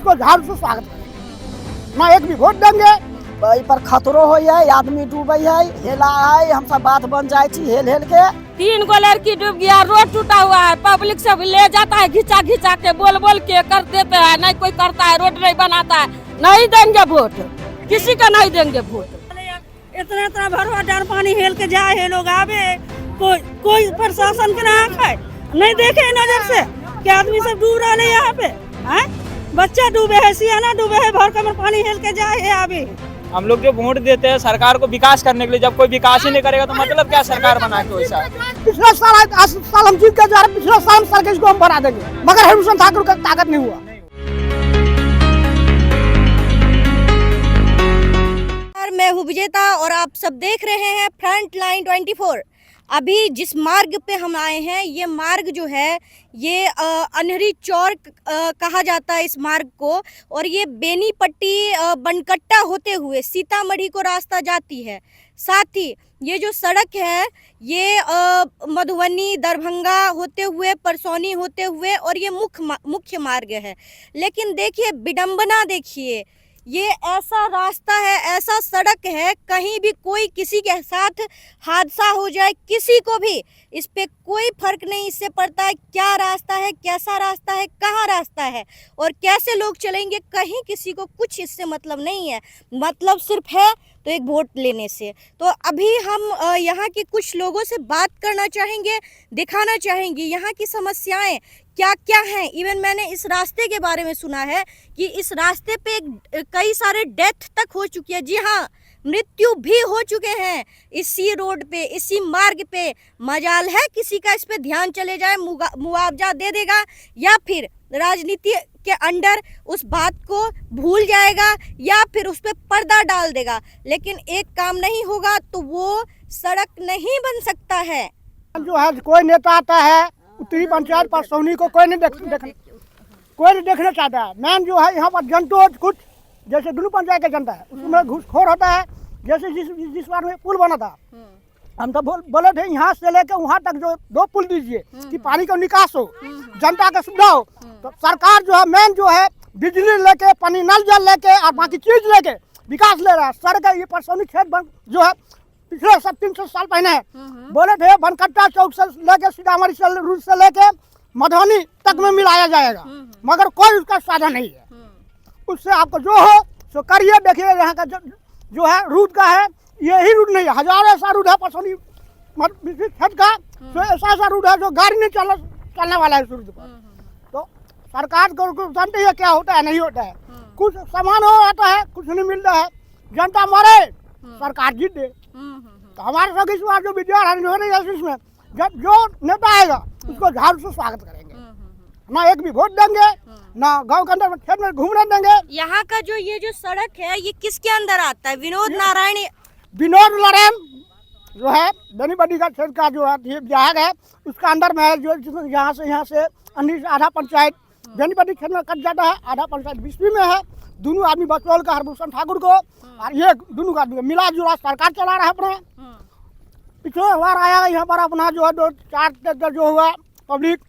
उसको झाड़ू से स्वागत करेंगे। ना एक भी वोट देंगे। भाई पर खतरो हो है, आदमी डूबे है, हेला है, हम सब बात बन जाए हेल हेल के। 3 गो लड़की डूब गया, रोड टूटा हुआ है, पब्लिक सब ले जाता है घिचा घिचा के, बोल बोल के कर देते हैं, नहीं कोई करता है, रोड नहीं बनाता है। नहीं देंगे वोट, किसी का नहीं देंगे वोट। इतना इतना भरवा डार पानी हेल के जाए है, लोग आवे, कोई प्रशासन के नाक है नहीं देखे नजर से कि आदमी सब डूब रहा है यहाँ पे। बच्चा डूबे है, सियाना डूबे है, भर कमर पानी हेल के जाए है। आवे हम लोग जो वोट देते हैं सरकार को विकास करने के लिए, जब कोई विकास ही नहीं करेगा तो मतलब क्या सरकार बना के वैसा। पिछले साल हम जीत के जा रहे, पिछले साल सरकार को हम बना देंगे, मगर हेमचंद ठाकुर का ताकत नहीं हुआ। मैं हूँ विजेता और आप सब देख रहे हैं फ्रंट लाइन 24। अभी जिस मार्ग पे हम आए हैं, ये मार्ग जो है ये अनहरी चौर कहा जाता है इस मार्ग को, और ये बेनीपट्टी बनकट्टा होते हुए सीतामढ़ी को रास्ता जाती है। साथ ही ये जो सड़क है ये मधुबनी दरभंगा होते हुए परसौनी होते हुए और ये मुख्य मार्ग है। लेकिन देखिए विडंबना, देखिए ये ऐसा रास्ता है, ऐसा सड़क है, कहीं भी कोई किसी के साथ हादसा हो जाए, किसी को भी इस पे कोई फर्क नहीं इससे पड़ता है क्या रास्ता है, कैसा रास्ता है, कहाँ रास्ता है और कैसे लोग चलेंगे, कहीं किसी को कुछ इससे मतलब नहीं है। मतलब सिर्फ है तो एक वोट लेने से। तो अभी हम यहाँ के कुछ लोगों से बात करना चाहेंगे, दिखाना चाहेंगे यहाँ की समस्याएं क्या क्या हैं। इवन मैंने इस रास्ते के बारे में सुना है कि इस रास्ते पे कई सारे डेथ तक हो चुकी है। जी हाँ, मृत्यु भी हो चुके हैं इसी रोड पे, इसी मार्ग पे। मजाल है किसी का इस पे ध्यान चले जाए, मुआवजा दे देगा या फिर राजनीति के अंडर उस बात को भूल जाएगा या फिर उस पे पर्दा डाल देगा। लेकिन एक काम नहीं होगा तो वो सड़क नहीं बन सकता है। जो है कोई नेता आता है, उत्तरी पंचायत परसौनी को कोई नहीं देखना चाहता है। मैन जो है यहाँ पर जनता कुछ जैसे दोनों पंचायत का जनता है उसमें घूसखोर होता है। जैसे जिस बार में पुल बना था, हम तो बोले थे यहाँ से लेकर वहाँ तक जो 2 पुल दीजिए कि पानी का निकास हो, जनता का सुविधा हो। तो सरकार जो है मेन जो है बिजली लेके, पानी नल जल लेके और बाकी चीज लेके विकास ले रहा है। सड़क ये परसौनी क्षेत्र जो है पिछले 300 साल पहले है, बोले थे बनकट्टा चौक से लेके सीतामढ़ी से रूट से लेके मधुबनी तक में मिलाया जाएगा, मगर कोई उसका साधन नहीं है। उससे आपको जो हो सो करिए। देखिए यहाँ का जो है रूट का है, यही रूट नहीं है, हजारों ऐसा रूट है परसौनी क्षेत्र का, तो ऐसा रूट है जो गाड़ी नहीं चलने वाला है इस रूट पर। तो सरकार को जानते हैं क्या होता है, नहीं होता है। कुछ सामान हो आता है, कुछ नहीं मिलता है, जनता मरे, सरकार जीत दे। तो हमारे सब इस बार जो विद्यार्थी में जब जो नेता आएगा उसको झाड़ू से स्वागत करेंगे। ना एक भी वोट देंगे, ना गांव के अंदर खेत में घूमने देंगे। यहाँ का जो ये जो सड़क है ये किसके अंदर आता है? विनोद नारायण जो है बेनीपट्टी का क्षेत्र का जो है विधायक है उसका अंदर में है। जो यहाँ से आधा पंचायत बेनीपट्टी क्षेत्र में कट जाता है, आधा पंचायत बिस्वी में है। दोनों आदमी बचौल का हेमचंद ठाकुर को और ये दोनों का मिला जुला सरकार चला रहा है अपना। पिछले बार आया यहाँ पर अपना जो है 2-4 ट्रैक्टर जो हुआ पब्लिक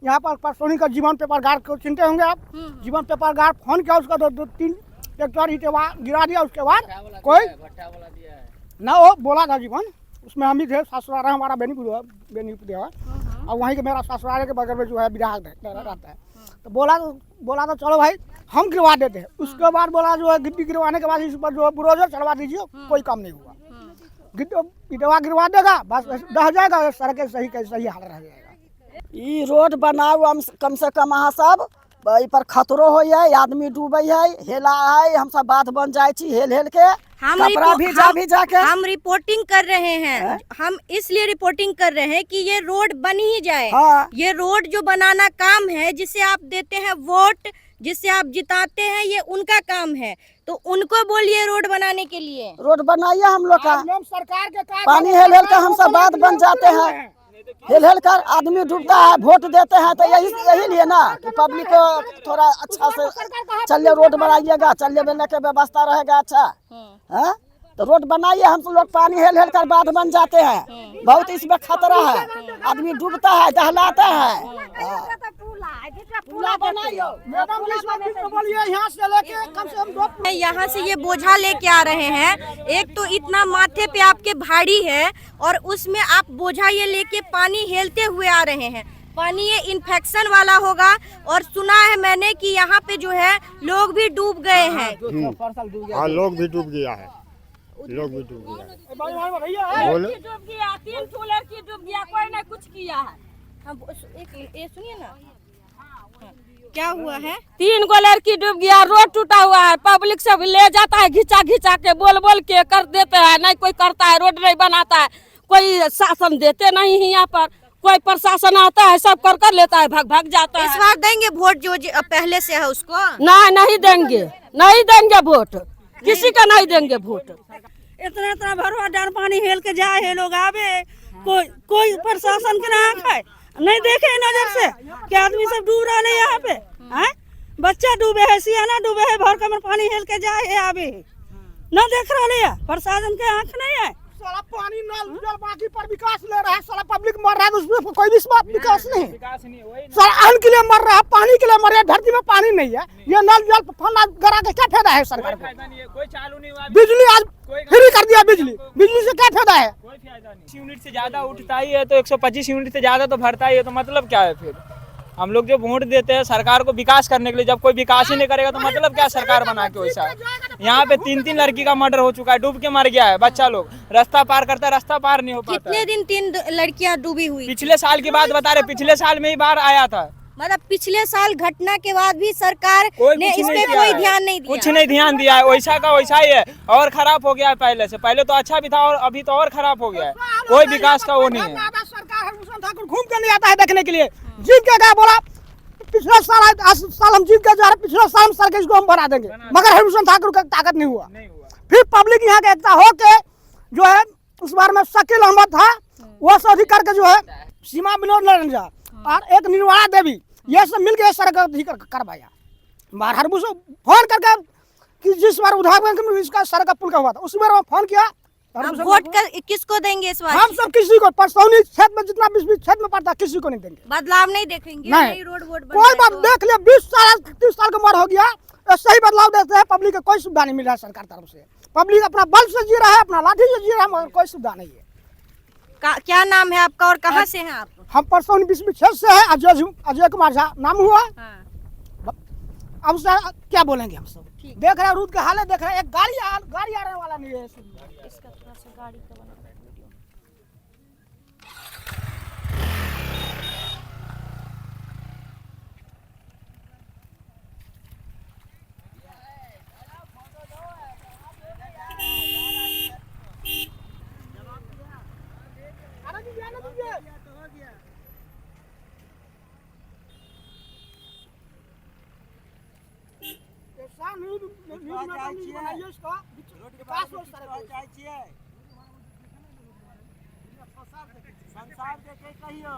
यहाँ पर परसौनी का जीवन पेपर गार्ड को चिंते होंगे आप। जीवन पेपर गार्ड फोन किया, उसका 2-3 ट्रैक्टर गिरा दिया। उसके बाद कोई ना वो बोला था जीवन, उसमें हम ही थे, ससुराल है हमारा बेनीपुर है और वहीं के मेरा ससुराल के बगल में जो है विधायक रहता है। तो बोला तो चलो भाई हम गिरवा देते हैं। उसके बाद बोला जो है गिट्टी गिरवाने के बाद इस पर जो है बुलडोजर चलवा दीजिए, कोई काम नहीं हुआ। गिट्टी गिरवा देगा बस रह जाएगा, सड़कें सही हाल रह जाएगा। ये रोड बनाओ कम से कम अहाँ सब पर खतरो हो है, आदमी डूबे है, हेला है, हम सब बात बन जाए हेल हेल के। हम रिपोर्टिंग कर रहे हैं, हम इसलिए रिपोर्टिंग कर रहे हैं कि ये रोड बन ही जाए। ये रोड जो बनाना काम है, जिसे आप देते हैं वोट, जिससे आप जिताते हैं, ये उनका काम है। तो उनको बोलिए रोड बनाने के लिए। रोड बनाइए हम लोग का, सरकार के पानी हेल हेल कर हम सब बात बन जाते हैं। हेल हेल कर आदमी डूबता है, वोट देते हैं तो यही लिए ना कि पब्लिक को थोड़ा अच्छा से चलिए रोड बनाइएगा, चलिए बनने के व्यवस्था रहेगा अच्छा है। तो रोड बनाइए, हम लोग पानी हेल हेल कर बाध बन जाते हैं। बहुत इसमें खतरा है, आदमी डूबता है, दहलाता है। पूला बनाइए। मैडम पुलिस ऑफिस को बोलिए यहाँ से लेके कम से कम 2 यहाँ से ये बोझा लेके आ रहे हैं। एक तो इतना माथे पे आपके भारी है और उसमें आप बोझा ये लेके पानी हेलते हुए आ रहे हैं। पानी ये इन्फेक्शन वाला होगा और सुना है मैंने कि यहाँ पे जो है लोग भी डूब गए हैं। हाँ, लोग भी डूब गया है, लोग भी डूब गया है। भैया बोले डूब गया, 3 ठो लड़की डूब गया, कोई ने कुछ किया है। हम ये सुनिए ना, क्या हुआ है? 3 गो लड़की डूब गया, रोड टूटा हुआ है, पब्लिक सब ले जाता है घिचा घिचा के, बोल बोल के कर देते हैं, नहीं कोई करता है, रोड नहीं बनाता है, कोई शासन देते नहीं है। यहाँ पर कोई प्रशासन आता है, सब कर कर लेता है, भाग भाग जाता इस है। बार देंगे वोट जो पहले से है उसको? नहीं देंगे, नहीं देंगे वोट, किसी का नहीं देंगे वोट। इतना इतना भरवा डार पानी हेल के जाए है, लोग आवे, कोई प्रशासन के ना आँख है, नहीं देखे नजर से कि आदमी सब डूब रहा है यहाँ पे। हैं? बच्चा डूबे है, सियाना डूबे है, भर कमर पानी हेल के जाए है, आवे है, न देख रहा है, प्रशासन के आँख नहीं है। साला पानी नल जल बाकी पर विकास ले रहा है, साला पब्लिक मर रहा है, तो उसमें कोई भी विकास नहीं। विकास नहीं वही ना। साला अन्न के लिए मर रहा है, पानी के लिए मर रहा है, धरती में पानी नहीं है, ये नल जल फंदा गरा के क्या फायदा है सरकार को? फायदा नहीं है, कोई चालू नहीं हुआ, बिजली आज फ्री कर दिया, बिजली से क्या फायदा है? कोई फायदा नहीं। 20 यूनिट से ज्यादा उठता ही है तो 125 यूनिट से ज्यादा तो भरता ही है, तो मतलब क्या है फिर? हम लोग जो वोट देते हैं सरकार को विकास करने के लिए, जब कोई विकास ही नहीं करेगा तो मतलब क्या सरकार बना के? वैसा यहाँ पे 3 लड़की का मर्डर हो चुका है, डूब के मर गया है बच्चा लोग, रास्ता पार करता है, रास्ता पार नहीं हो पाता कितने है। दिन 3 लड़कियां डूबी हुई? पिछले साल की बात बता रहे, पिछले साल में ही बाढ़ आया था। मतलब पिछले साल घटना के बाद भी सरकार ने कुछ इस नहीं पे किया कोई है। ध्यान नहीं दिया। कुछ नहीं ध्यान दिया है, वैसा का वैसा ही है, और खराब हो गया है पहले से। पहले तो अच्छा भी था और अभी तो और खराब हो गया है, कोई विकास का वो नहीं है। सरकार हरभूषण ठाकुर घूम के नहीं आता है देखने के लिए, जीत के क्या बोला, पिछले साल हम जीत के जा रहे, पिछले साल हम सर के इसको हम बना देंगे, मगर हरभूषण ठाकुर का ताकत नहीं हुआ। फिर पब्लिक यहाँ के एकता हो के जो है, उस बार में शकील अहमद था, वो से अधिकार के जो है सीमा विनोद नरंजा और एक निर्वाणा देवी, ये सब मिलकर सड़क करवाया। बार हरभूषण फोन करके कि जिस बार उद्घाटन इसका सड़क का पुल का हुआ था, उसी बार फोन किया। अब वोट किसको देंगे इस बार? हम सब किसी को, परसौनी क्षेत्र में जितना 20 क्षेत्र में पड़ता है, किसी को नहीं देंगे। बदलाव नहीं देखेंगे? नहीं। रोड वोट कोई बात देख लिया, 20 साल 30 साल का उम्र हो गया, तो सही बदलाव देते हैं। पब्लिक को कोई सुविधा नहीं मिल रहा है सरकार तरफ से, पब्लिक अपना बल से जी रहा है, अपना लाठी से जी रहा है, मगर कोई सुविधा नहीं है। क्या नाम है आपका और कहाँ से हैं आप? हम परसौनी 20 क्षेत्र से है, अजय कुमार झा नाम हुआ। अब सर क्या बोलेंगे, हम सब देख रहे हैं, रोड के हालत देख रहे हैं, एक गाड़ी आने वाला नहीं है। इसका थोड़ा सा गाड़ी का बना वीडियो। संसार देखे कहियो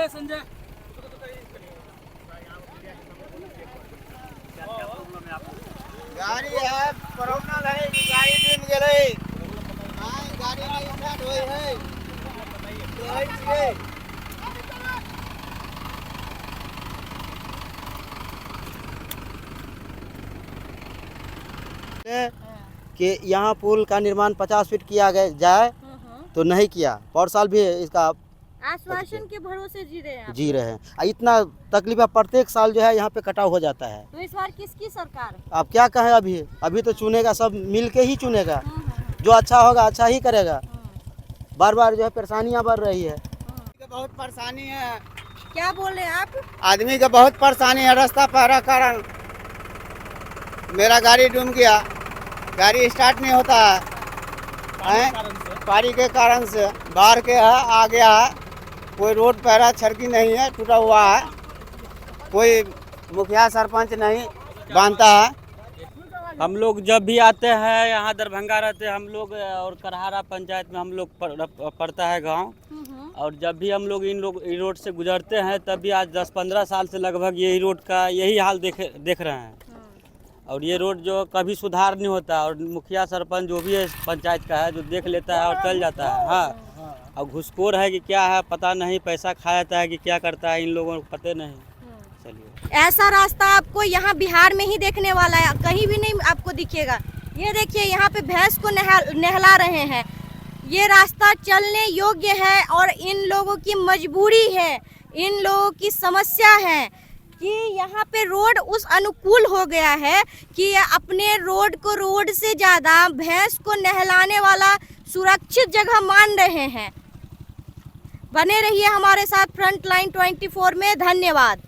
संजय गाड़ी है प्रॉब्लम है, गाड़ी दिन गेले गाड़ी नहीं स्टार्ट होई है, कहै छियै कि यहाँ पुल का निर्माण 50 फीट किया जाए तो नहीं किया। पर साल भी इसका आश्वासन के भरोसे जी रहे हैं आप। जी रहे हैं। इतना तकलीफ है, प्रत्येक साल जो है यहाँ पे कटाव हो जाता है। तो इस बार किसकी सरकार? आप क्या कहें, अभी तो चुनेगा, सब मिल के ही चुनेगा। जो अच्छा होगा अच्छा ही करेगा। बार बार जो है परेशानियाँ बढ़ रही है। बहुत परेशानी है। क्या बोल रहे हैं आप? आदमी का बहुत परेशानी है रास्ता पर कारण। मेरा गाड़ी डूब गया, गाड़ी स्टार्ट नहीं होता है पानी के कारण से। बाहर के है, आ गया है, कोई रोड पैरा छड़की नहीं है, टूटा हुआ है, कोई मुखिया सरपंच नहीं बांधता है। हम लोग जब भी आते हैं यहाँ दरभंगा रहते हैं हम लोग, और करहारा पंचायत में हम लोग पड़ता है गांव, और जब भी हम लोग इन रोड से गुजरते हैं तब भी आज 10-15 साल से लगभग यही रोड का यही हाल देख रहे हैं। और ये रोड जो कभी सुधार नहीं होता, और मुखिया सरपंच जो भी है पंचायत का है जो देख लेता है और चल जाता है। हाँ, और घुसखोर है कि क्या है पता नहीं, पैसा खा जाता है कि क्या करता है, इन लोगों को पता नहीं। चलिए, ऐसा रास्ता आपको यहाँ बिहार में ही देखने वाला है, कहीं भी नहीं आपको दिखेगा। ये देखिए यहाँ पे भैंस को नहला रहे हैं। ये रास्ता चलने योग्य है और इन लोगों की मजबूरी है, इन लोगों की समस्या है कि यहाँ पे रोड उस अनुकूल हो गया है कि अपने रोड को रोड से ज़्यादा भैंस को नहलाने वाला सुरक्षित जगह मान रहे हैं। बने रहिए हमारे साथ फ्रंटलाइन 24 में। धन्यवाद।